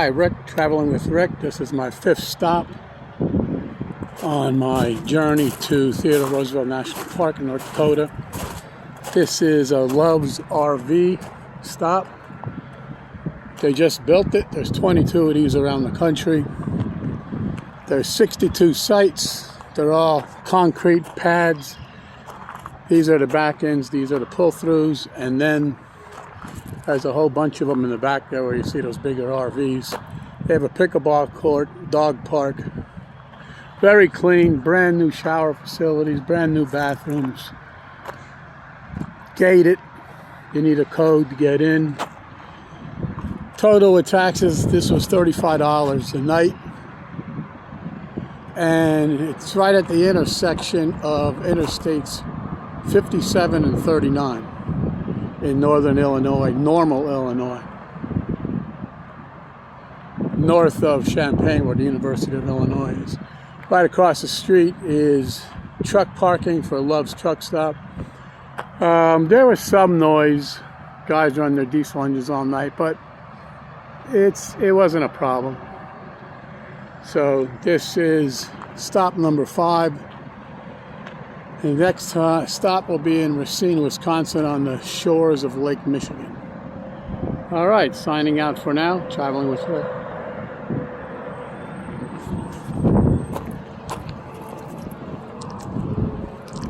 Hi, Rick, traveling with Rick. This is my 5th stop on my journey to Theodore Roosevelt National Park in North Dakota. This is a Love's RV stop. They just built it. There's 22 of these around the country. There's 62 sites. They're all concrete pads. These are the back ends, these are the pull-throughs, and then there's a whole bunch of them in the back there where you see those bigger RVs. They have a pickleball court, dog park. Very clean, brand new shower facilities, brand new bathrooms. Gated. You need a code to get in. Total with taxes, this was $35 a night. And it's right at the intersection of Interstates 57 and 39 in northern Illinois, Normal, Illinois. North of Champaign, where the University of Illinois is. Right across the street is truck parking for Love's Truck Stop. There was some noise. Guys run their diesel engines all night, but it wasn't a problem. So this is stop number 5. The next stop will be in Racine, Wisconsin, on the shores of Lake Michigan. All right, signing out for now. Traveling with Rick.